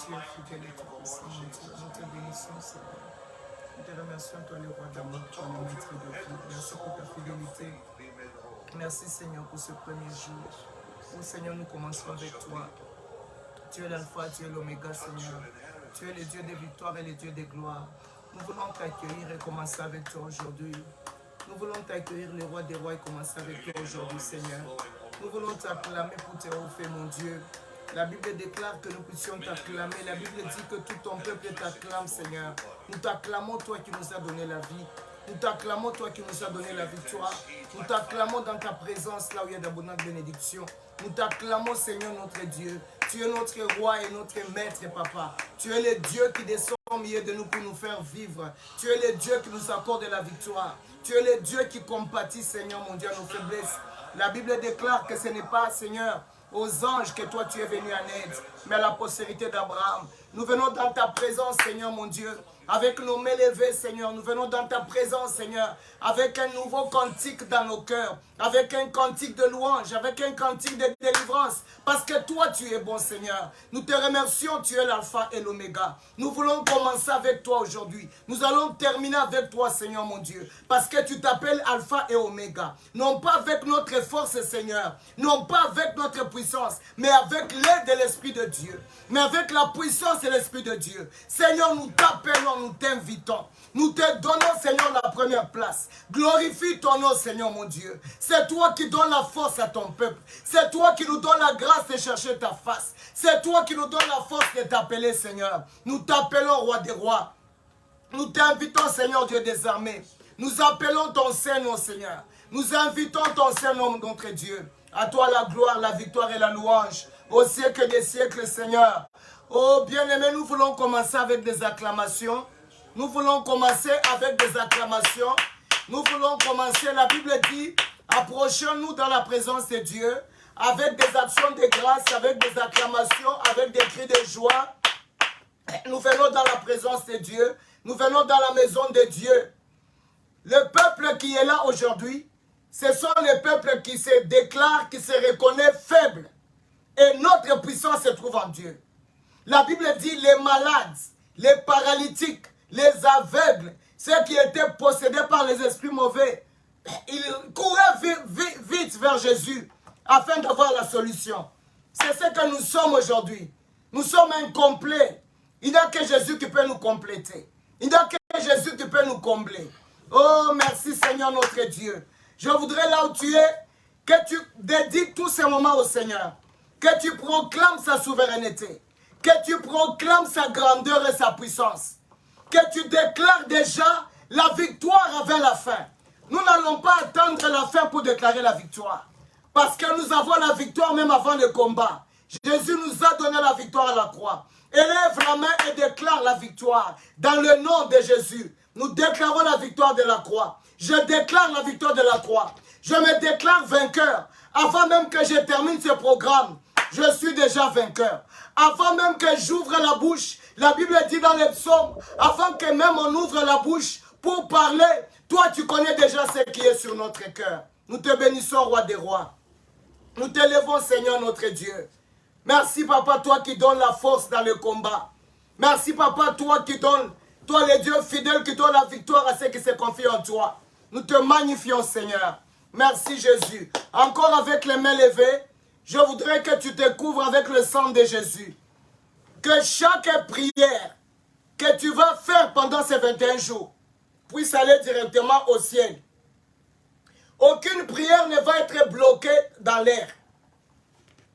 tu es fidèle et tout puissant, mon Dieu. Nous te bénissons, Seigneur. Nous te remercions, toi, le roi d'amour, toi, le maître de vie. Merci pour ta fidélité. Merci, Seigneur, pour ce premier jour. Oh, Seigneur, nous commençons avec toi. Tu es l'alpha, tu es l'oméga, Seigneur. Tu es le Dieu des victoires et le Dieu des gloires. Nous voulons t'accueillir et commencer avec toi aujourd'hui. Nous voulons t'accueillir, le roi des rois, et commencer avec toi aujourd'hui, Seigneur. Nous voulons t'acclamer pour tes hauts faits, mon Dieu. La Bible déclare que nous puissions t'acclamer. La Bible dit que tout ton peuple t'acclame, Seigneur. Nous t'acclamons, toi qui nous as donné la vie. Nous t'acclamons, toi qui nous as donné la victoire. Nous t'acclamons dans ta présence, là où il y a d'abondantes bénédictions. Nous t'acclamons, Seigneur, notre Dieu. Tu es notre roi et notre maître, papa. Tu es le Dieu qui descend au milieu de nous pour nous faire vivre. Tu es le Dieu qui nous accorde la victoire. Tu es le Dieu qui compatit, Seigneur, mon Dieu, à nos faiblesses. La Bible déclare que ce n'est pas, Seigneur, aux anges que toi tu es venu en aide, mais à la postérité d'Abraham. Nous venons dans ta présence, Seigneur, mon Dieu, avec nos mains levées, Seigneur. Nous venons dans ta présence, Seigneur, avec un nouveau cantique dans nos cœurs, avec un cantique de louange, avec un cantique de délivrance, parce que toi, tu es bon, Seigneur. Nous te remercions, tu es l'alpha et l'oméga. Nous voulons commencer avec toi aujourd'hui. Nous allons terminer avec toi, Seigneur, mon Dieu, parce que tu t'appelles alpha et oméga. Non pas avec notre force, Seigneur, non pas avec notre puissance, mais avec l'aide de l'Esprit de Dieu, mais avec la puissance de l'Esprit de Dieu. Seigneur, nous t'appelons, nous t'invitons. Nous te donnons, Seigneur, la première place. Glorifie ton nom, Seigneur, mon Dieu. C'est toi qui donnes la force à ton peuple. C'est toi qui nous donnes la grâce de chercher ta face. C'est toi qui nous donnes la force de t'appeler, Seigneur. Nous t'appelons, roi des rois. Nous t'invitons, Seigneur Dieu des armées. Nous appelons ton Saint-Nom, Seigneur. Nous invitons ton Saint-Nom, notre Dieu. À toi la gloire, la victoire et la louange. Au siècle des siècles, Seigneur. Oh, bien-aimés, nous voulons commencer avec des acclamations. Nous voulons commencer avec des acclamations. Nous voulons commencer, la Bible dit, approchons-nous dans la présence de Dieu, avec des actions de grâce, avec des acclamations, avec des cris de joie. Nous venons dans la présence de Dieu. Nous venons dans la maison de Dieu. Le peuple qui est là aujourd'hui, ce sont les peuples qui se déclarent, qui se reconnaissent faibles. Et notre puissance se trouve en Dieu. La Bible dit les malades, les paralytiques, les aveugles, ceux qui étaient possédés par les esprits mauvais, ils couraient vite vers Jésus afin d'avoir la solution. C'est ce que nous sommes aujourd'hui. Nous sommes incomplets. Il n'y a que Jésus qui peut nous compléter. Il n'y a que Jésus qui peut nous combler. Oh, merci Seigneur notre Dieu. Je voudrais là où tu es, que tu dédies tous ces moments au Seigneur. Que tu proclames sa souveraineté. Que tu proclames sa grandeur et sa puissance. Que tu déclares déjà la victoire avant la fin. Nous n'allons pas attendre la fin pour déclarer la victoire. Parce que nous avons la victoire même avant le combat. Jésus nous a donné la victoire à la croix. Élève la main et déclare la victoire. Dans le nom de Jésus, nous déclarons la victoire de la croix. Je déclare la victoire de la croix. Je me déclare vainqueur. Avant même que je termine ce programme, je suis déjà vainqueur. Avant même que j'ouvre la bouche, la Bible dit dans les psaumes, avant que même on ouvre la bouche pour parler, toi tu connais déjà ce qui est sur notre cœur. Nous te bénissons, roi des rois. Nous t'élevons, Seigneur notre Dieu. Merci, papa, toi qui donnes la force dans le combat. Merci, papa, toi qui donnes, toi le Dieu fidèle qui donne la victoire à ceux qui se confient en toi. Nous te magnifions, Seigneur. Merci, Jésus. Encore avec les mains levées, je voudrais que tu te couvres avec le sang de Jésus. Que chaque prière que tu vas faire pendant ces 21 jours puisse aller directement au ciel. Aucune prière ne va être bloquée dans l'air.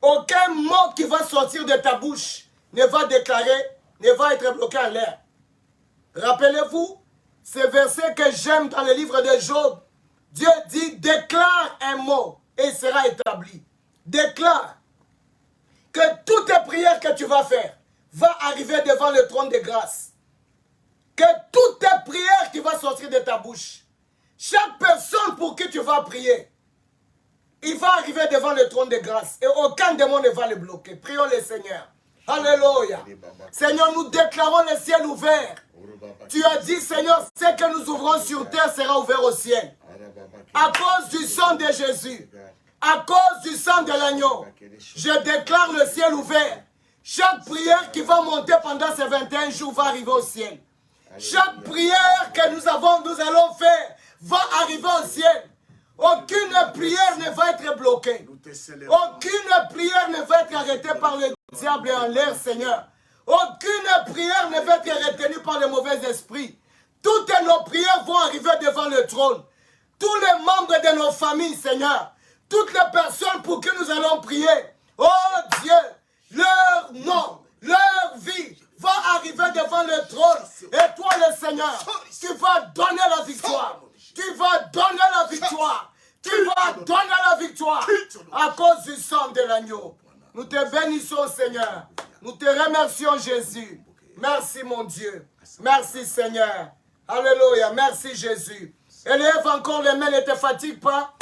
Aucun mot qui va sortir de ta bouche ne va être bloqué en l'air. Rappelez-vous, ce verset que j'aime dans le livre de Job. Dieu dit, déclare un mot et il sera établi. Déclare que toutes les prières que tu vas faire vont arriver devant le trône de grâce. Que toutes les prières qui vont sortir de ta bouche, chaque personne pour qui tu vas prier, il va arriver devant le trône de grâce et aucun démon ne va le bloquer. Prions le Seigneur. Alléluia. Seigneur, nous déclarons le ciel ouvert. Tu as dit, Seigneur, ce que nous ouvrons sur terre sera ouvert au ciel. À cause du sang de Jésus, à cause du sang de l'agneau, je déclare le ciel ouvert. Chaque prière qui va monter pendant ces 21 jours va arriver au ciel. Chaque prière que nous allons faire va arriver au ciel. Aucune prière ne va être bloquée. Aucune prière ne va être arrêtée par le diable en l'air, Seigneur. Aucune prière ne va être retenue par le mauvais esprit. Toutes nos prières vont arriver devant le trône. Tous les membres de nos familles, Seigneur. Toutes les personnes pour qui nous allons prier. Oh Dieu, leur nom, leur vie va arriver devant le trône. Et toi, le Seigneur, tu vas donner la victoire. Tu vas donner la victoire. Tu vas donner la victoire à cause du sang de l'agneau. Nous te bénissons, Seigneur. Nous te remercions, Jésus. Merci, mon Dieu. Merci, Seigneur. Alléluia. Merci, Jésus. Élève encore les mains, ne te fatigue pas.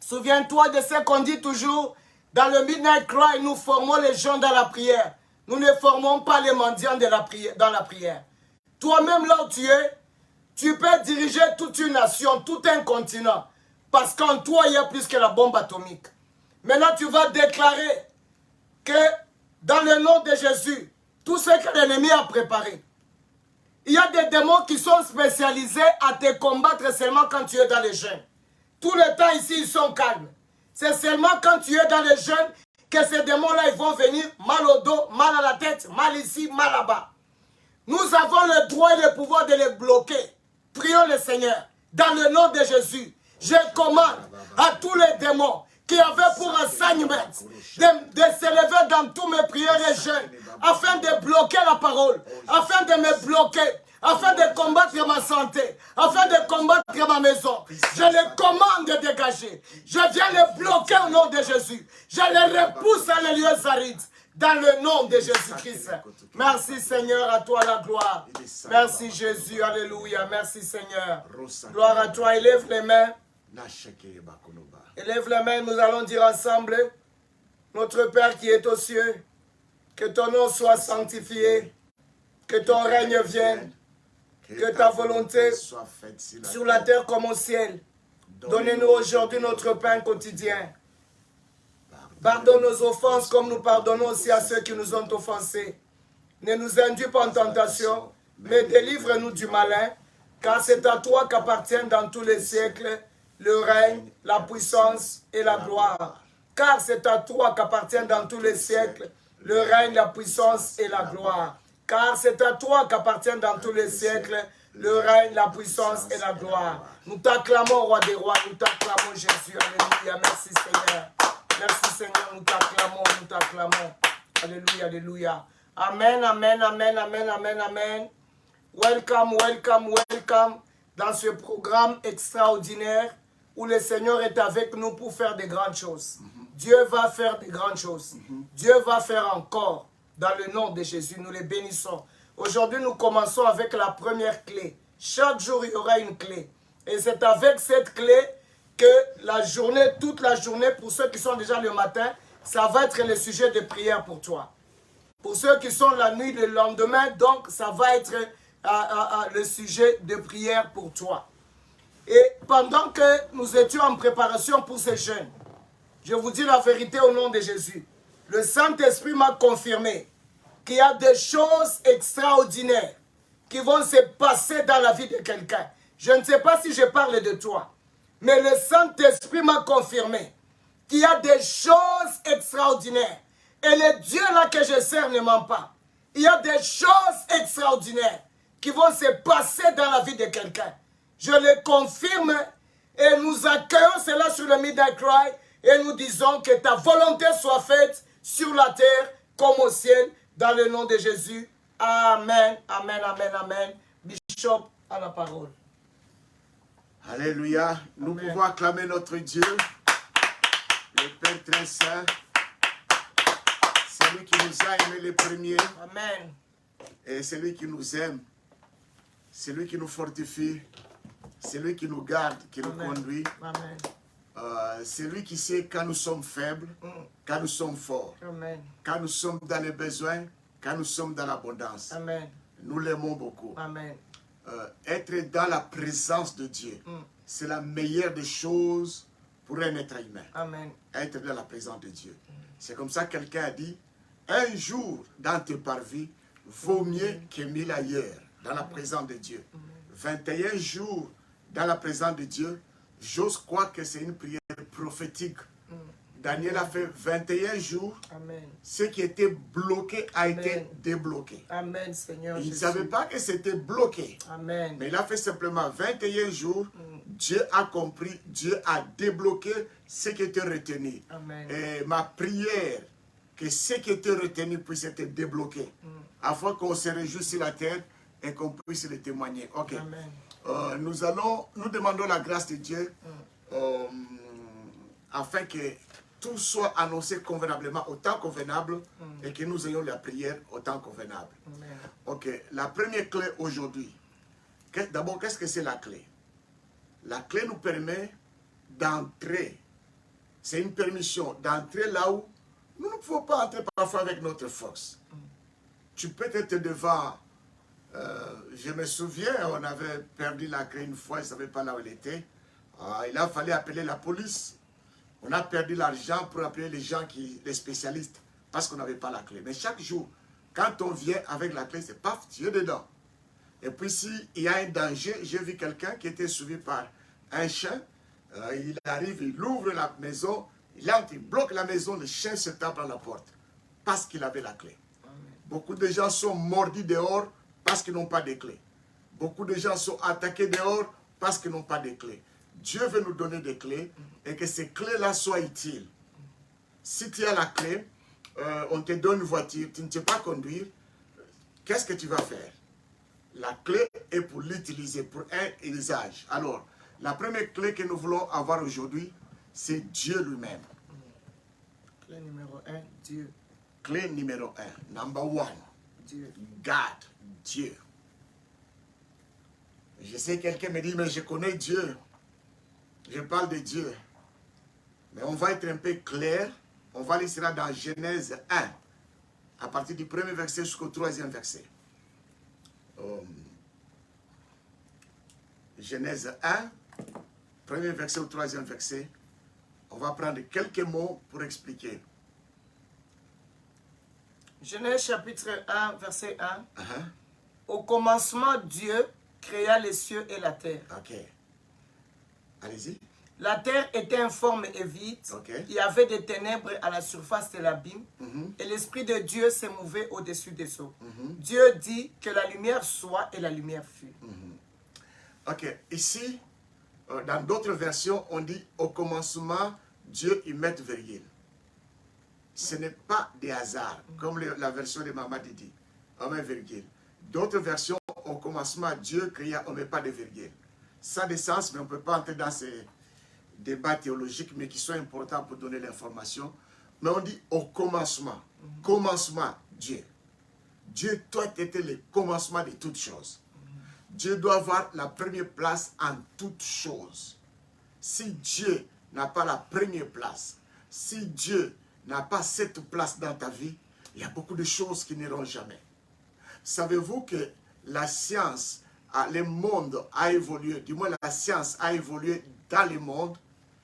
Souviens-toi de ce qu'on dit toujours. Dans le Midnight Cry, nous formons les gens dans la prière. Nous ne formons pas les mendiants de la prière, dans la prière. Toi-même, là où tu peux diriger toute une nation, tout un continent. Parce qu'en toi, il y a plus que la bombe atomique. Maintenant, tu vas déclarer que dans le nom de Jésus, tout ce que l'ennemi a préparé, il y a des démons qui sont spécialisés à te combattre seulement quand tu es dans les jeûnes. Tout le temps ici, ils sont calmes. C'est seulement quand tu es dans les jeûnes que ces démons-là, ils vont venir mal au dos, mal à la tête, mal ici, mal là-bas. Nous avons le droit et le pouvoir de les bloquer. Prions le Seigneur. Dans le nom de Jésus, je commande à tous les démons qui avaient pour enseignement de s'élever dans tous mes prières et jeûnes afin de bloquer la parole, afin de me bloquer, afin de combattre ma santé, afin de combattre ma maison. Je les commande de dégager. Je viens les bloquer au nom de Jésus. Je les repousse à les lieux arides. Dans le nom de Jésus-Christ. Merci Seigneur, à toi la gloire. Merci Jésus, alléluia. Merci Seigneur. Gloire à toi, élève les mains. Élève les mains, nous allons dire ensemble, notre Père qui est aux cieux, que ton nom soit sanctifié, que ton règne vienne, que ta volonté soit faite sur la terre comme au ciel. Donnez-nous aujourd'hui notre pain quotidien. Pardonne nos offenses comme nous pardonnons aussi à ceux qui nous ont offensés. Ne nous induis pas en tentation, mais délivre-nous du malin, car c'est à toi qu'appartiennent dans tous les siècles le règne, la puissance et la gloire. Car c'est à toi qu'appartiennent dans tous les siècles le règne, la puissance et la gloire. Car c'est à toi qu'appartiennent dans tous les siècles le règne, la puissance et la gloire. Nous t'acclamons, roi des rois, nous t'acclamons, Jésus. Alléluia. Merci, Seigneur. Merci, Seigneur. Nous t'acclamons, nous t'acclamons. Alléluia, alléluia. Amen, amen, amen, amen, amen, amen. Welcome, welcome, welcome dans ce programme extraordinaire où le Seigneur est avec nous pour faire de grandes choses. Dieu va faire de grandes choses. Dieu va faire encore. Dans le nom de Jésus, nous les bénissons. Aujourd'hui, nous commençons avec la première clé. Chaque jour, il y aura une clé. Et c'est avec cette clé que la journée, toute la journée, pour ceux qui sont déjà le matin, ça va être le sujet de prière pour toi. Pour ceux qui sont la nuit, le lendemain, donc ça va être le sujet de prière pour toi. Et pendant que nous étions en préparation pour ces jeûnes, je vous dis la vérité au nom de Jésus. Le Saint-Esprit m'a confirmé qu'il y a des choses extraordinaires qui vont se passer dans la vie de quelqu'un. Je ne sais pas si je parle de toi, mais le Saint-Esprit m'a confirmé qu'il y a des choses extraordinaires. Et le Dieu là que je sers ne ment pas. Il y a des choses extraordinaires qui vont se passer dans la vie de quelqu'un. Je le confirme et nous accueillons cela sur le Midnight Cry et nous disons que ta volonté soit faite sur la terre comme au ciel dans le nom de Jésus. Amen, amen, amen, amen. Bishop à la parole. Alléluia. Nous pouvons acclamer notre Dieu, le Père très saint. C'est lui qui nous a aimés les premiers. Amen. Et c'est lui qui nous aime. C'est lui qui nous fortifie. C'est lui qui nous garde, qui nous conduit. Amen. C'est lui qui sait quand nous sommes faibles, quand nous sommes forts. Amen. Quand nous sommes dans les besoins, quand nous sommes dans l'abondance. Amen. Nous l'aimons beaucoup. Amen. Être dans la présence de Dieu, c'est la meilleure des choses pour un être humain. Amen. Être dans la présence de Dieu. C'est comme ça que quelqu'un a dit, Un jour dans tes parvis vaut mieux que 1000 ailleurs dans la présence de Dieu. 21 jours dans la présence de Dieu, j'ose croire que c'est une prière prophétique. Daniel a fait 21 jours. Amen. Ce qui était bloqué a Amen. été débloqué. Amen, Seigneur Il ne Jésus. savait pas que c'était bloqué. Amen. Mais il a fait simplement 21 jours. Dieu a compris, Dieu a débloqué ce qui était retenu. Amen. Et ma prière, que ce qui était retenu puisse être débloqué. Afin qu'on se réjouisse sur la terre et qu'on puisse le témoigner. Ok. Amen. Nous demandons la grâce de Dieu afin que tout soit annoncé convenablement, au temps convenable, et que nous ayons la prière au temps convenable. Amen. Ok, la première clé aujourd'hui. D'abord, qu'est-ce que c'est la clé? La clé nous permet d'entrer. C'est une permission d'entrer là où nous ne pouvons pas entrer parfois avec notre force. Tu peux être devant... je me souviens, on avait perdu la clé une fois, je ne savais pas là où elle était. Il a fallu appeler la police. On a perdu l'argent pour appeler les gens, les spécialistes, parce qu'on n'avait pas la clé. Mais chaque jour, quand on vient avec la clé, c'est paf, tu es dedans. Et puis s'il y a un danger, j'ai vu quelqu'un qui était suivi par un chien. Il arrive, il ouvre la maison, il entre, il bloque la maison, le chien se tape à la porte, parce qu'il avait la clé. Beaucoup de gens sont mordus dehors parce qu'ils n'ont pas de clé. Beaucoup de gens sont attaqués dehors parce qu'ils n'ont pas de clé. Dieu veut nous donner des clés et que ces clés-là soient utiles. Si tu as la clé, on te donne une voiture, tu ne sais pas conduire, qu'est-ce que tu vas faire? La clé est pour l'utiliser, pour un usage. Alors, la première clé que nous voulons avoir aujourd'hui, c'est Dieu lui-même. Clé numéro 1, Dieu. Clé numéro 1, number 1. Dieu. God, Dieu. Je sais, quelqu'un me dit, mais je connais Dieu. Je parle de Dieu. Mais on va être un peu clair. On va aller dans Genèse 1, à partir du premier verset jusqu'au troisième verset. Genèse 1, premier verset au troisième verset. On va prendre quelques mots pour expliquer. Genèse chapitre 1, verset 1. Au commencement, Dieu créa les cieux et la terre. Ok. Allez-y. La terre était informe et vide. Okay. Il y avait des ténèbres à la surface de l'abîme. Et l'Esprit de Dieu se mouvait au-dessus des eaux. Dieu dit que la lumière soit et la lumière fut. Ok. Ici, dans d'autres versions, on dit au commencement, Dieu y met virgule. Ce n'est pas des hasards, comme la version de Mamadi dit. On met virgule. D'autres versions, au commencement, Dieu créa, on ne met pas de virgule. Ça a des sens, mais on ne peut pas entrer dans ces débats théologiques, mais qui sont importants pour donner l'information. Mais on dit au commencement. Commencement, Dieu. Dieu, toi, tu étais le commencement de toutes choses. Dieu doit avoir la première place en toutes choses. Si Dieu n'a pas la première place, si Dieu n'a pas cette place dans ta vie, il y a beaucoup de choses qui n'iront jamais. Savez-vous que la science, le monde a évolué, du moins la science a évolué dans le monde,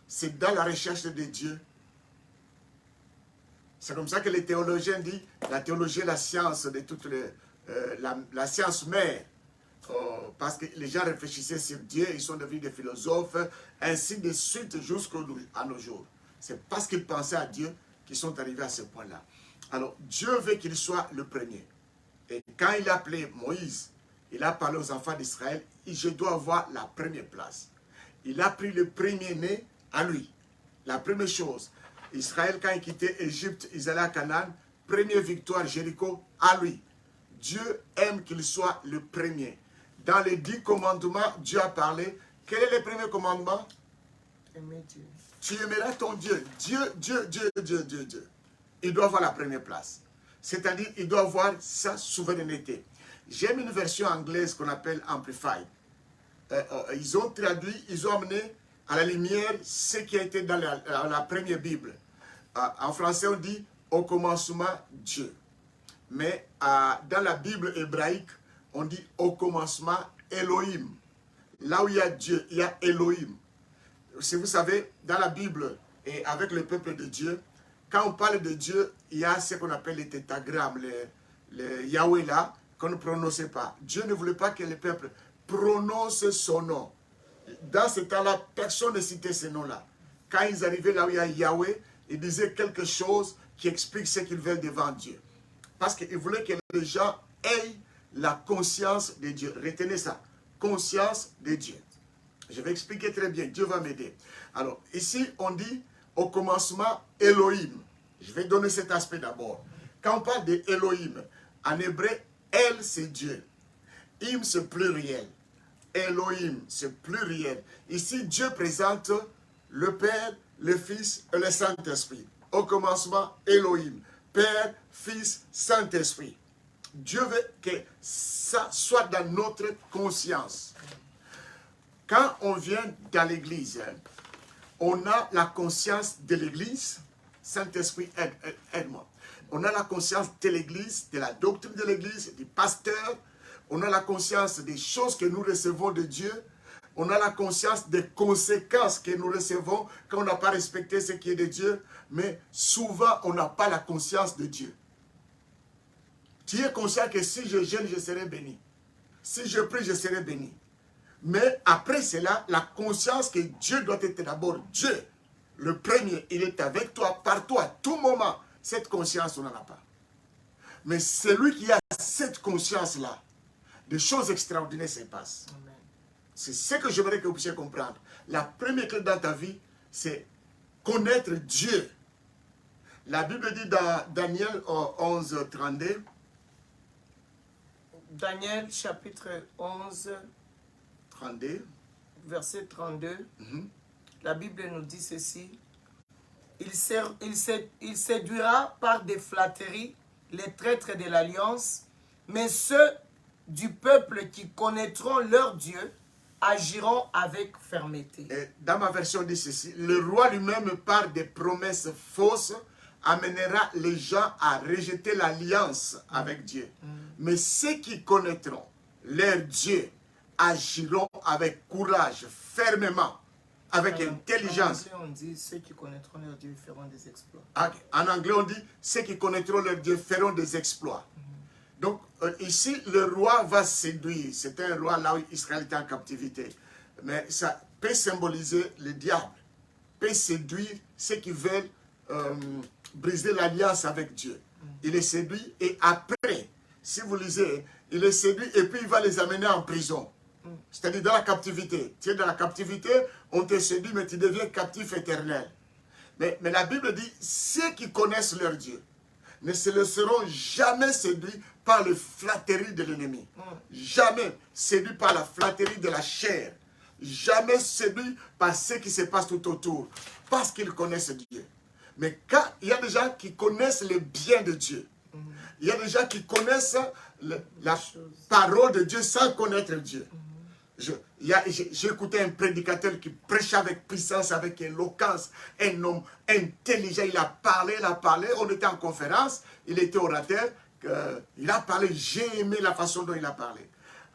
c'est dans la recherche de Dieu. C'est comme ça que les théologiens disent, la théologie est la science de toutes les, la science mère. Parce que les gens réfléchissaient sur Dieu, ils sont devenus des philosophes, ainsi de suite jusqu'à nos jours. C'est parce qu'ils pensaient à Dieu qu'ils sont arrivés à ce point-là. Alors, Dieu veut qu'il soit le premier. Et quand il a appelé Moïse, il a parlé aux enfants d'Israël, je dois avoir la première place. Il a pris le premier-né à lui. La première chose, Israël, quand il quittait Égypte, ils allaient à Canaan, première victoire, Jéricho, à lui. Dieu aime qu'il soit le premier. Dans les 10 commandements, Dieu a parlé. Quel est le premier commandement? Aimer Dieu. Tu aimeras ton Dieu. Dieu. Il doit avoir la première place. C'est-à-dire, il doit avoir sa souveraineté. J'aime une version anglaise qu'on appelle Amplified. Ils ont traduit, ils ont amené à la lumière ce qui a été dans la première Bible. En français, on dit au commencement Dieu. Mais dans la Bible hébraïque, on dit au commencement Elohim. Là où il y a Dieu, il y a Elohim. Si vous savez, dans la Bible et avec le peuple de Dieu, quand on parle de Dieu, il y a ce qu'on appelle les tétagrammes, les Yahweh là, qu'on ne prononçait pas. Dieu ne voulait pas que le peuple prononce son nom. Dans ce temps-là, personne ne citait ce nom-là. Quand ils arrivaient là où il y a Yahweh, ils disaient quelque chose qui explique ce qu'ils veulent devant Dieu. Parce qu'ils voulaient que les gens aient la conscience de Dieu. Retenez ça, conscience de Dieu. Je vais expliquer très bien, Dieu va m'aider. Alors, ici, on dit au commencement Elohim. Je vais donner cet aspect d'abord. Quand on parle de Elohim, en hébreu, El, c'est Dieu. Im, c'est pluriel. Elohim, c'est pluriel. Ici, Dieu présente le Père, le Fils et le Saint-Esprit. Au commencement, Elohim. Père, Fils, Saint-Esprit. Dieu veut que ça soit dans notre conscience. Quand on vient dans l'église, on a la conscience de l'église. Saint-Esprit, aide-moi. On a la conscience de l'église, de la doctrine de l'église, du pasteur. On a la conscience des choses que nous recevons de Dieu. On a la conscience des conséquences que nous recevons quand on n'a pas respecté ce qui est de Dieu. Mais souvent, on n'a pas la conscience de Dieu. Tu es conscient que si je jeûne, je serai béni. Si je prie, je serai béni. Mais après cela, la conscience que Dieu doit être d'abord Dieu. Le premier, il est avec toi, partout, à tout moment. Cette conscience, on n'en a pas. Mais celui qui a cette conscience-là, des choses extraordinaires se passent. C'est ce que j'aimerais que vous puissiez comprendre. La première clé dans ta vie, c'est connaître Dieu. La Bible dit dans Daniel 11, 32. Daniel chapitre 11, 32. verset 32. La Bible nous dit ceci. Il séduira par des flatteries les traîtres de l'alliance, mais ceux du peuple qui connaîtront leur Dieu agiront avec fermeté. Et dans ma version, on dit ceci. Le roi lui-même, par des promesses fausses, amènera les gens à rejeter l'alliance avec Dieu. Mais ceux qui connaîtront leur Dieu agiront avec courage, fermement, avec intelligence. En anglais, on dit ceux qui connaîtront leur Dieu feront des exploits. En anglais, on dit ceux qui connaîtront leur Dieu feront des exploits. Donc, ici, le roi va séduire. C'est un roi là où Israël était en captivité. Mais ça peut symboliser le diable. Peut séduire ceux qui veulent briser l'alliance avec Dieu. Il les séduit et après, si vous lisez, il les séduit et puis il va les amener en prison. C'est-à-dire dans la captivité. Tu es dans la captivité, on te séduit, mais tu deviens captif éternel. Mais la Bible dit, ceux qui connaissent leur Dieu ne se laisseront jamais séduits par les flatteries de l'ennemi. Jamais séduits par la flatterie de la chair. Jamais séduits par ce qui se passe tout autour. Parce qu'ils connaissent Dieu. Mais quand il y a des gens qui connaissent le bien de Dieu, il y a des gens qui connaissent la parole de Dieu sans connaître Dieu. J'ai écouté un prédicateur qui prêchait avec puissance, avec éloquence, un homme intelligent, il a parlé, on était en conférence, il était orateur, il a parlé, j'ai aimé la façon dont il a parlé.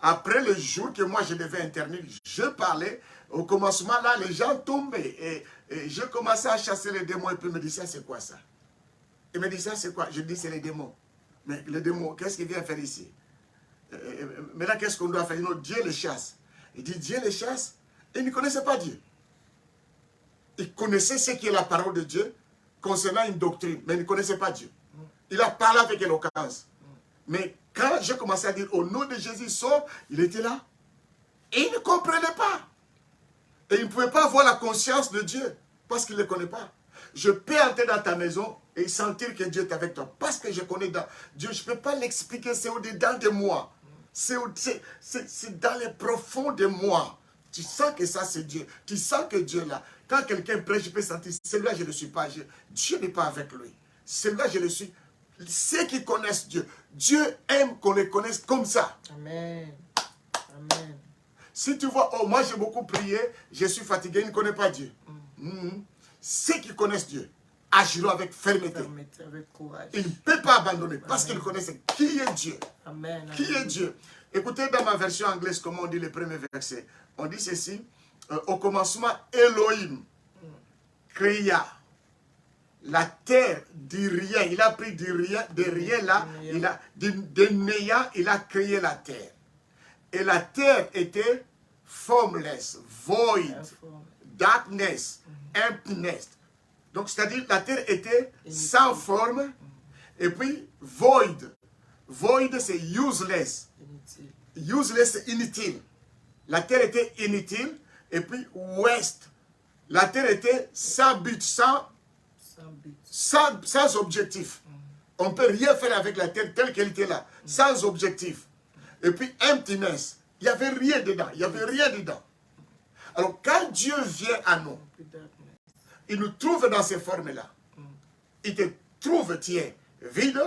Après le jour que moi je devais intervenir, je parlais, au commencement là, les gens tombaient, et je commençais à chasser les démons, et puis il me dit, ça c'est quoi ça? Il me dit, ça c'est quoi? Je dis, c'est les démons. Mais les démons, qu'est-ce qu'il vient faire ici? Mais là, qu'est-ce qu'on doit faire? Non, Dieu les chasse. Il dit, Dieu les chasse. Il ne connaissait pas Dieu. Il connaissait ce qui est la parole de Dieu concernant une doctrine, mais il ne connaissait pas Dieu. Il a parlé avec éloquence. Mais quand j'ai commencé à dire, au nom de Jésus, sort, il était là. Et il ne comprenait pas. Et il ne pouvait pas avoir la conscience de Dieu, parce qu'il ne le connaît pas. Je peux entrer dans ta maison et sentir que Dieu est avec toi. Parce que je connais Dieu, je ne peux pas l'expliquer, c'est au-dedans de moi. C'est dans les profonds de moi. Tu sens que ça c'est Dieu. Tu sens que Dieu est là. Quand quelqu'un prêche, je peux sentir, celui-là je ne le suis pas. Dieu n'est pas avec lui. Celui-là je le suis. Ceux qui connaissent Dieu, Dieu aime qu'on les connaisse comme ça. Amen. Amen. Si tu vois, oh moi j'ai beaucoup prié, je suis fatigué, il ne connaît pas Dieu. Ceux qui connaissent Dieu agiront avec fermeté. Avec courage. Il ne peut pas abandonner parce qu'ils connaissent qui est Dieu. Amen. Qui est Dieu? Écoutez dans ma version anglaise comment on dit le premier verset. On dit ceci, au commencement Elohim créa la terre du rien. Il a pris du rien, de rien là, de néant, il a créé la terre. Et la terre était formless, void, darkness, emptiness. Donc, c'est-à-dire, la terre était sans forme, et puis void. Void, c'est useless. Useless, c'est inutile. La terre était inutile, et puis waste. La terre était sans but, sans objectif. On ne peut rien faire avec la terre telle qu'elle était là, sans objectif. Et puis emptiness, il n'y avait rien dedans, il n'y avait rien dedans. Alors quand Dieu vient à nous, il nous trouve dans ces formes-là. Il te trouve, tu es vide,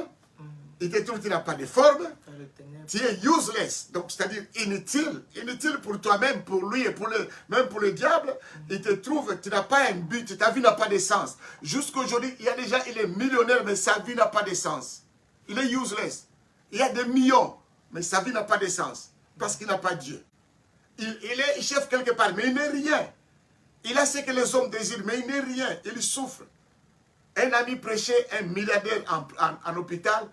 il te trouve, tu n'as pas de forme, tu es useless, donc c'est-à-dire inutile, inutile pour toi-même, pour lui et même pour le diable. Il te trouve, tu n'as pas un but, ta vie n'a pas de sens. Jusqu'aujourd'hui, il y a des gens, il est millionnaire, mais sa vie n'a pas de sens. Il est useless. Il y a des millions, mais sa vie n'a pas de sens, parce qu'il n'a pas Dieu. Il est chef quelque part, mais il n'est rien. Il a ce que les hommes désirent, mais il n'est rien, il souffre. Un ami prêchait un milliardaire en hôpital.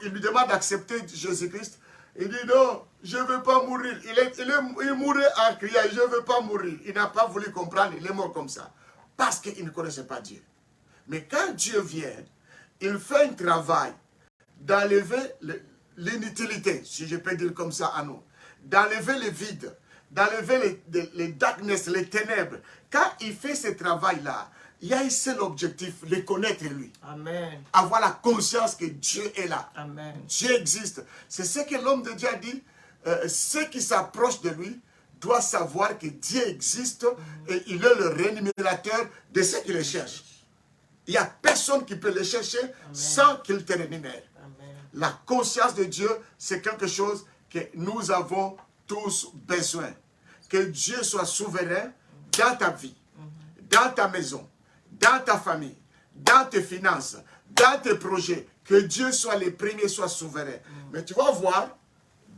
Il lui demande d'accepter Jésus-Christ. Il dit non, je ne veux pas mourir. Il mourait en criant, je ne veux pas mourir. Il n'a pas voulu comprendre, il est mort comme ça. Parce qu'il ne connaissait pas Dieu. Mais quand Dieu vient, il fait un travail d'enlever l'inutilité, si je peux dire comme ça à nous. D'enlever le vide, d'enlever les darkness, les ténèbres. Quand il fait ce travail-là, il y a un seul objectif, le connaître lui. Amen. Avoir la conscience que Dieu est là. Amen. Dieu existe. C'est ce que l'homme de Dieu a dit. Ceux qui s'approchent de lui doivent savoir que Dieu existe et il est le rémunérateur de ceux qui le cherchent. Il n'y a personne qui peut le chercher sans qu'il te rémunère. La conscience de Dieu, c'est quelque chose que nous avons tous besoin. Que Dieu soit souverain dans ta vie, dans ta maison, dans ta famille, dans tes finances, dans tes projets. Que Dieu soit le premier, soit souverain. Mais tu vas voir,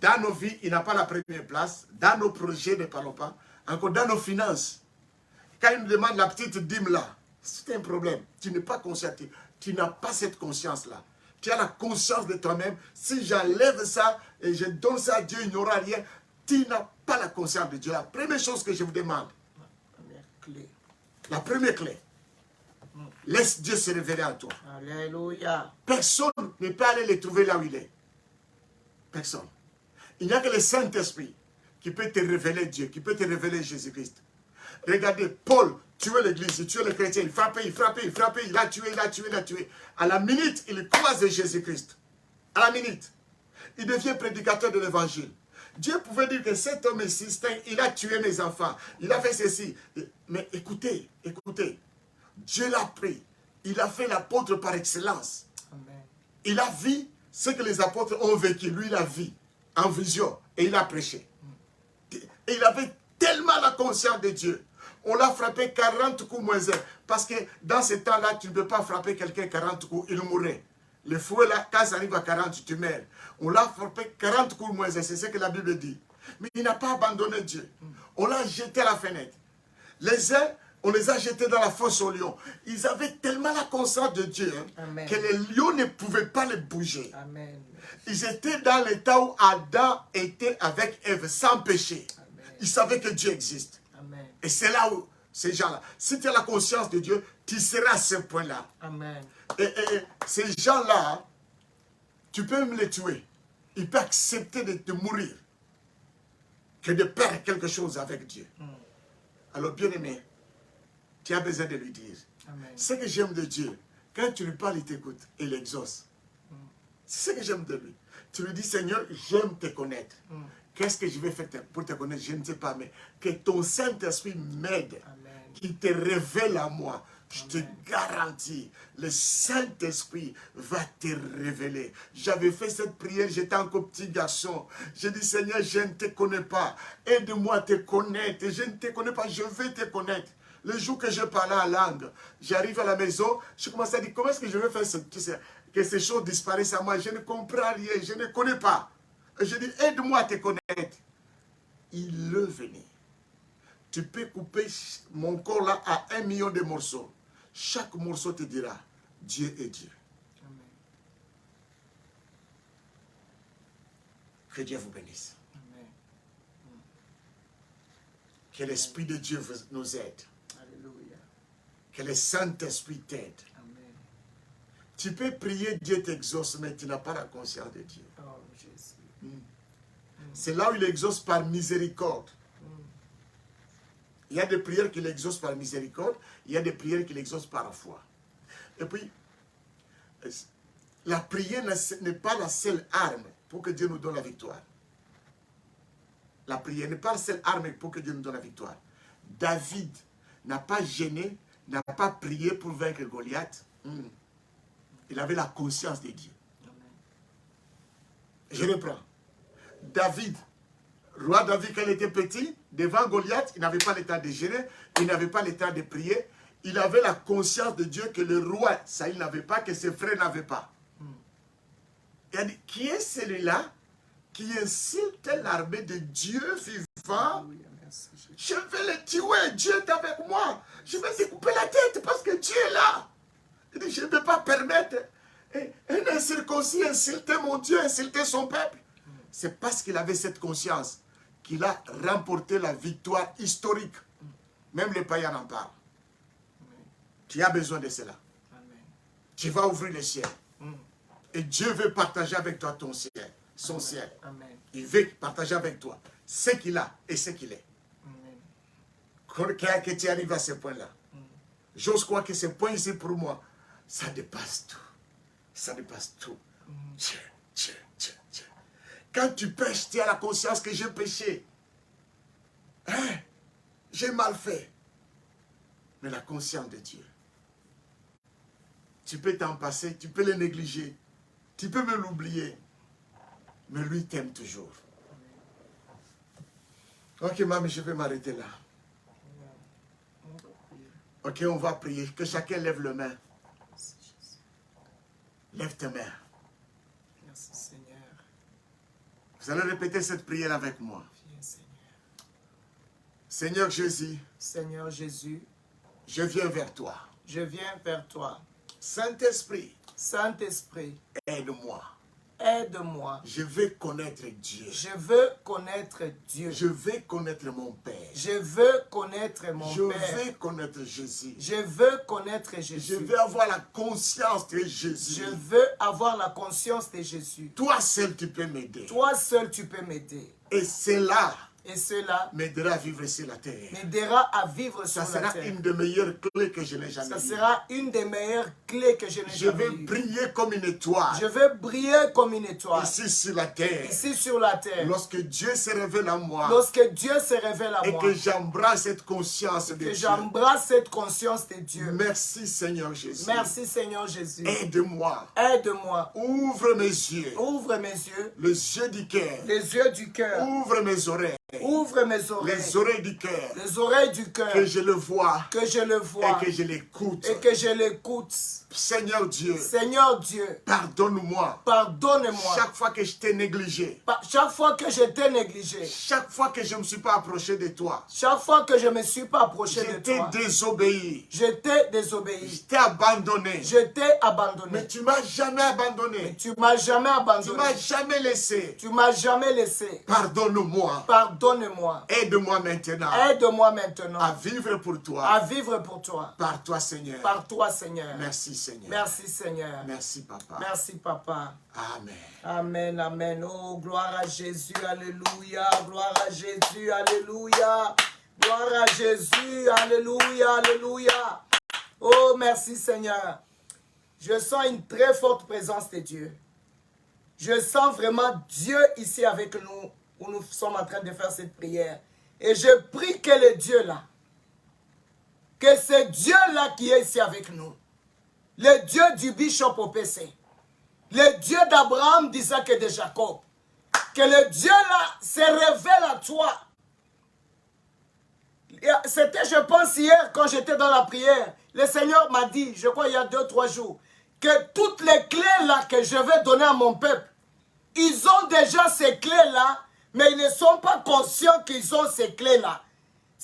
dans nos vies, il n'a pas la première place. Dans nos projets, ne parlons pas. Encore dans nos finances. Quand il nous demande la petite dîme là, c'est un problème. Tu n'es pas conscient. Tu n'as pas cette conscience-là. Tu as la conscience de toi-même. Si j'enlève ça et je donne ça à Dieu, il n'y aura rien. Tu n'as pas la conscience de Dieu. La première chose que je vous demande, la première clé, laisse Dieu se révéler à toi. Alléluia. Personne ne peut aller le trouver là où il est. Personne. Il n'y a que le Saint-Esprit qui peut te révéler Dieu, qui peut te révéler Jésus-Christ. Regardez, Paul tuait l'église, il tuait les chrétiens, il frappait, il a tué. À la minute, il croise Jésus-Christ. À la minute. Il devient prédicateur de l'évangile. Dieu pouvait dire que cet homme ici, il a tué mes enfants, il a fait ceci. Mais écoutez, Dieu l'a pris. Il a fait l'apôtre par excellence. Amen. Il a vu ce que les apôtres ont vécu. Lui, il a vu en vision et il a prêché. Et il avait tellement la conscience de Dieu. On l'a frappé 40 coups moins 1. Parce que dans ce temps-là, tu ne peux pas frapper quelqu'un 40 coups, il mourrait. Le fouet là, quand ça arrive à 40, tu meurs. On l'a frappé 40 coups moins 1, c'est ce que la Bible dit. Mais il n'a pas abandonné Dieu. On l'a jeté à la fenêtre. Les uns, on les a jetés dans la fosse aux lions. Ils avaient tellement la conscience de Dieu que les lions ne pouvaient pas les bouger. Amen. Ils étaient dans l'état où Adam était avec Ève, sans péché. Amen. Ils savaient que Dieu existe. Amen. Et c'est là où ces gens-là, si tu as la conscience de Dieu, tu seras à ce point-là. Amen. Et ces gens-là, tu peux me les tuer. Ils peuvent accepter de mourir que de perdre quelque chose avec Dieu. Alors, bien-aimé, tu as besoin de lui dire. Amen. Ce que j'aime de Dieu, quand tu lui parles, il t'écoute et il exauce. C'est ce que j'aime de lui. Tu lui dis, Seigneur, j'aime te connaître. Qu'est-ce que je vais faire pour te connaître? Je ne sais pas, mais que ton Saint-Esprit m'aide, qu'il te révèle à moi. Je te garantis, le Saint-Esprit va te révéler. J'avais fait cette prière, j'étais encore petit garçon. J'ai dit, Seigneur, je ne te connais pas. Aide-moi à te connaître. Je ne te connais pas, je vais te connaître. Le jour que je parlais en langue, j'arrive à la maison, je commence à dire, comment est-ce que je vais faire que ces choses disparaissent à moi? Je ne comprends rien, je ne connais pas. Je dis, aide-moi à te connaître. Il le venait. Tu peux couper mon corps là à 1 million de morceaux. chaque morceau te dira, Dieu est Dieu. Amen. Que Dieu vous bénisse. Amen. Que l'Esprit de Dieu nous aide. Alléluia. Que le Saint-Esprit t'aide. Amen. Tu peux prier, Dieu t'exauce, mais tu n'as pas la conscience de Dieu. Oh, Jésus. C'est là où il exauce par miséricorde. Il y a des prières qu'il exauce par miséricorde, il y a des prières qu'il exauce par la foi. Et puis, la prière n'est pas la seule arme pour que Dieu nous donne la victoire. La prière n'est pas la seule arme pour que Dieu nous donne la victoire. David n'a pas gêné, n'a pas prié pour vaincre Goliath. Il avait la conscience de Dieu. Je reprends. David, roi David, quand il était petit, devant Goliath, il n'avait pas l'état de gêner, il n'avait pas l'état de prier. Il avait la conscience de Dieu que le roi Saïl n'avait pas, que ses frères n'avaient pas. Il a dit, qui est celui-là qui insulte l'armée de Dieu vivant? Alléluia. Merci, Jésus. Je vais le tuer, Dieu est avec moi. Je vais découper la tête parce que Dieu est là. Il dit, je ne peux pas permettre un incirconcis insulter mon Dieu, insulter son peuple. C'est parce qu'il avait cette conscience qu'il a remporté la victoire historique. Même les païens en parlent. Tu as besoin de cela. Amen. Tu vas ouvrir le ciel. Et Dieu veut partager avec toi ton ciel, son ciel. Amen. Il veut partager avec toi ce qu'il a et ce qu'il est. Amen. Que tu arrives à ce point-là. J'ose croire que ce point ici pour moi, ça dépasse tout. Ça dépasse tout. Tiens. Quand tu pêches, tu as la conscience que j'ai péché. Hein? J'ai mal fait. Mais la conscience de Dieu. Tu peux t'en passer, tu peux le négliger. Tu peux me l'oublier. Mais lui t'aime toujours. Ok, maman, je vais m'arrêter là. Ok, on va prier. Que chacun lève le main. Merci, Jésus. Lève tes mains. Merci, Seigneur. Vous allez répéter cette prière avec moi. Viens, Seigneur. Seigneur Jésus, Seigneur Jésus, je viens vers toi. je viens vers toi. Saint-Esprit, Saint-Esprit, aide-moi. aide-moi. Je veux connaître Dieu. Je veux connaître Dieu. Je veux connaître mon Père. Je veux connaître mon Je Père. veux connaître Jésus. Je veux connaître Je Jésus. veux avoir la conscience de Jésus. Je veux avoir la conscience de Jésus. Toi seul, tu peux m'aider. Toi seul, tu peux m'aider. Et cela Et cela m'aidera à vivre sur la terre. m'aidera à vivre sur Ça la sera terre. une des meilleures clés que je n'ai jamais Ça eues. sera une des meilleures clés que je n'ai Je jamais veux eues. briller comme une étoile Je veux briller comme une étoile ici sur la terre. ici sur la terre. Lorsque Dieu se révèle à moi Lorsque Dieu se révèle à et moi, que j'embrasse cette conscience de que Dieu. j'embrasse cette conscience de Dieu. Merci Seigneur Jésus. Merci Seigneur Jésus. Aide-moi. Aide-moi. Ouvre mes yeux. Ouvre mes yeux, Les yeux du cœur. les yeux du cœur. Ouvre mes oreilles. Ouvre mes Les oreilles, oreilles du cœur. les oreilles du cœur. Que je le vois Que je le vois et que je l'écoute. et que je l'écoute. Seigneur Dieu, Seigneur Dieu, pardonne-moi. pardonne-moi. Chaque fois que je t'ai négligé. Chaque fois que je t'ai négligé, Chaque fois que je ne me suis pas approché de toi. chaque fois que je ne me suis pas approché Je de t'ai toi, désobéi. je t'ai Je désobéi, t'ai abandonné. je t'ai abandonné. Mais tu m'as jamais abandonné. Tu m'as jamais Tu abandonné. m'as jamais laissé. Tu m'as jamais laissé. Pardonne-moi. Pardonne-moi. Aide-moi maintenant Aide-moi maintenant à vivre pour toi. à vivre pour toi. Par toi, Seigneur. Par toi, Seigneur. Merci, Seigneur. Merci, Seigneur. Merci, Papa. Merci, Papa. Amen. Amen, amen. Oh, gloire à Jésus, alléluia. Gloire à Jésus, alléluia. Gloire à Jésus, alléluia, alléluia. Oh, merci, Seigneur. Je sens une très forte présence de Dieu. Je sens vraiment Dieu ici avec nous, où nous sommes en train de faire cette prière. Et je prie que le Dieu là, que ce Dieu là qui est ici avec nous, le Dieu du Bishop OPC, le Dieu d'Abraham, d'Isaac et de Jacob, que le Dieu là se révèle à toi. C'était, je pense, hier, quand j'étais dans la prière, le Seigneur m'a dit, je crois il y a 2-3 jours, que toutes les clés là que je vais donner à mon peuple, ils ont déjà ces clés là, mais ils ne sont pas conscients qu'ils ont ces clés là.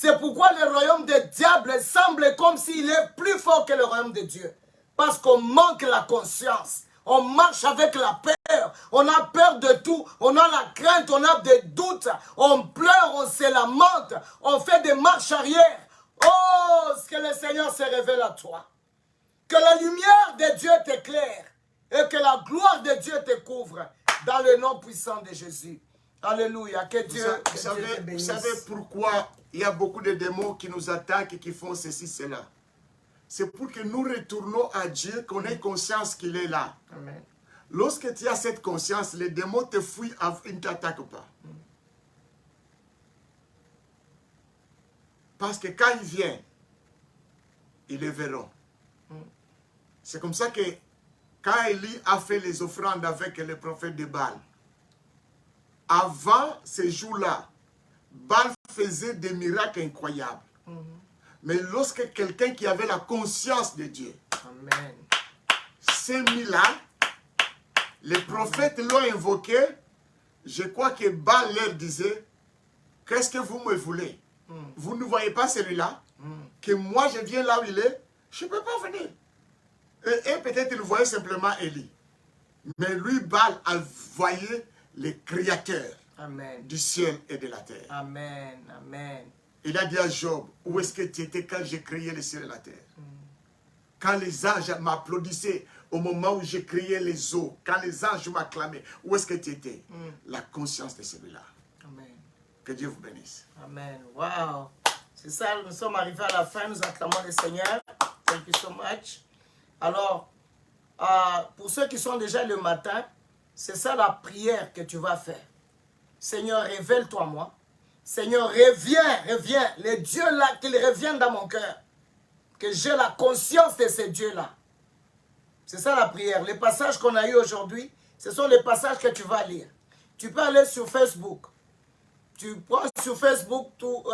C'est pourquoi le royaume des diables semble comme s'il est plus fort que le royaume de Dieu. Parce qu'on manque la conscience. On marche avec la peur. On a peur de tout. On a la crainte. On a des doutes. On pleure. On se lamente. On fait des marches arrière. Oh, ce que le Seigneur se révèle à toi. Que la lumière de Dieu t'éclaire. Et que la gloire de Dieu te couvre. Dans le nom puissant de Jésus. Alléluia. Que Dieu, vous savez pourquoi il y a beaucoup de démons qui nous attaquent et qui font ceci, cela. C'est pour que nous retournons à Dieu, qu'on ait conscience qu'il est là. Amen. Lorsque tu as cette conscience, les démons te fuient, ils ne t'attaquent pas. Parce que quand ils viennent, ils les verront. C'est comme ça que quand Élie a fait les offrandes avec le prophète de Baal, avant ces jours-là, Baal faisait des miracles incroyables. Mais lorsque quelqu'un qui avait la conscience de Dieu s'est mis là, les prophètes l'ont invoqué, je crois que Baal leur disait, qu'est-ce que vous me voulez? Vous ne voyez pas celui-là? Que moi je viens là où il est, je ne peux pas venir. Et peut-être il voyait simplement Élie. Mais lui, Baal, a voyé le Créateur du ciel et de la terre. Amen. Amen. Il a dit à Job, où est-ce que tu étais quand j'ai créé le ciel et la terre? Quand les anges m'applaudissaient au moment où j'ai créé les eaux, quand les anges m'acclamaient, où est-ce que tu étais? La conscience de celui-là. Amen. Que Dieu vous bénisse. Amen. Wow. C'est ça, nous sommes arrivés à la fin, nous acclamons le Seigneur. Thank you so much. Alors, pour ceux qui sont déjà le matin, c'est ça la prière que tu vas faire. Seigneur, révèle-toi moi. Seigneur, reviens. Le Dieu là, qu'il revienne dans mon cœur. Que j'ai la conscience de ce Dieu-là. C'est ça la prière. Les passages qu'on a eu aujourd'hui, ce sont les passages que tu vas lire. Tu peux aller sur Facebook. Tu prends sur Facebook tout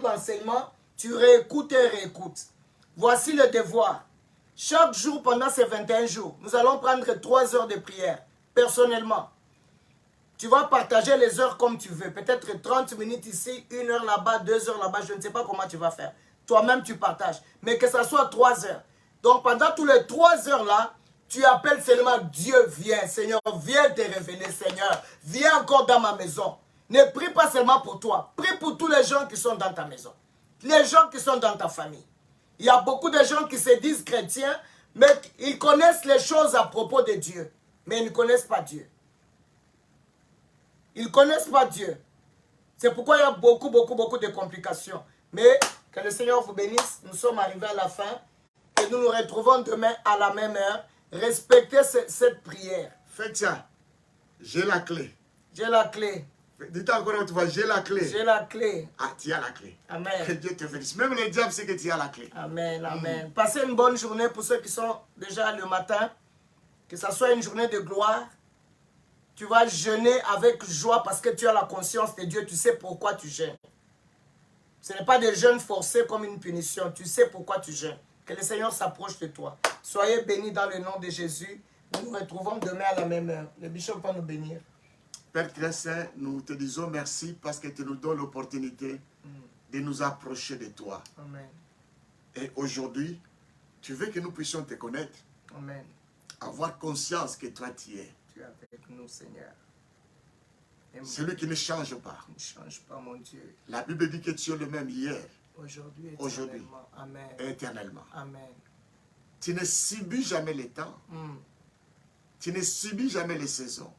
l'enseignement, tu réécoutes et réécoutes. Voici le devoir. Chaque jour, pendant ces 21 jours, nous allons prendre 3 heures de prière, personnellement. Tu vas partager les heures comme tu veux. Peut-être 30 minutes ici, 1 heure là-bas, 2 heures là-bas. Je ne sais pas comment tu vas faire. Toi-même, tu partages. Mais que ça soit 3 heures. Donc, pendant tous les 3 heures là, tu appelles seulement Dieu, viens. Seigneur, viens te révéler, Seigneur. Viens encore dans ma maison. Ne prie pas seulement pour toi. Prie pour tous les gens qui sont dans ta maison. Les gens qui sont dans ta famille. Il y a beaucoup de gens qui se disent chrétiens, mais ils connaissent les choses à propos de Dieu. Mais ils ne connaissent pas Dieu. Ils ne connaissent pas Dieu. C'est pourquoi il y a beaucoup de complications. Mais que le Seigneur vous bénisse. Nous sommes arrivés à la fin. Et nous nous retrouvons demain à la même heure. Respectez cette prière. Faites ça. J'ai la clé. J'ai la clé. Dites encore une fois, j'ai la clé. J'ai la clé. Ah, tu as la clé. Amen. Que Dieu te bénisse. Même les diables savent que tu as la clé. Amen, amen. Passez une bonne journée pour ceux qui sont déjà le matin. Que ça soit une journée de gloire. Tu vas jeûner avec joie parce que tu as la conscience de Dieu. Tu sais pourquoi tu jeûnes. Ce n'est pas des jeûnes forcés comme une punition. Tu sais pourquoi tu jeûnes. Que le Seigneur s'approche de toi. Soyez bénis dans le nom de Jésus. Nous nous retrouvons demain à la même heure. Le bishop va nous bénir. Père très saint, nous te disons merci parce que tu nous donnes l'opportunité de nous approcher de toi. Amen. Et aujourd'hui, tu veux que nous puissions te connaître. Amen. Avoir conscience que toi tu es. Tu es avec nous, Seigneur. Celui qui ne change pas. Ne change pas, mon Dieu. La Bible dit que tu es le même hier, Aujourd'hui, éternellement. Amen. et éternellement. Amen. Tu ne subis jamais les temps. Tu ne subis jamais les saisons.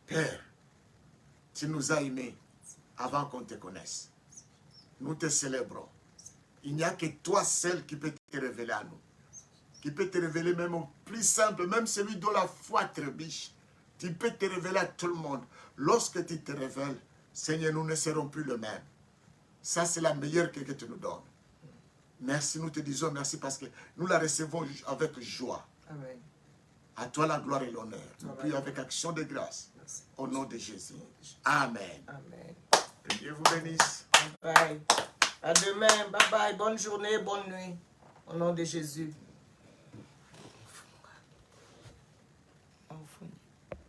Père, tu nous as aimés avant qu'on te connaisse. Nous te célébrons. Il n'y a que toi seul qui peut te révéler à nous. Qui peut te révéler même au plus simple, même celui dont la foi trébuche. Tu peux te révéler à tout le monde. Lorsque tu te révèles, Seigneur, nous ne serons plus le même. Ça, c'est la meilleure que tu nous donnes. Merci, nous te disons merci parce que nous la recevons avec joie. Amen. À toi la gloire et l'honneur. Nous prions avec action de grâce. Au nom de Jésus. Amen. Amen. Que Dieu vous bénisse. Bye. À demain. Bye bye. Bonne journée, bonne nuit. Au nom de Jésus.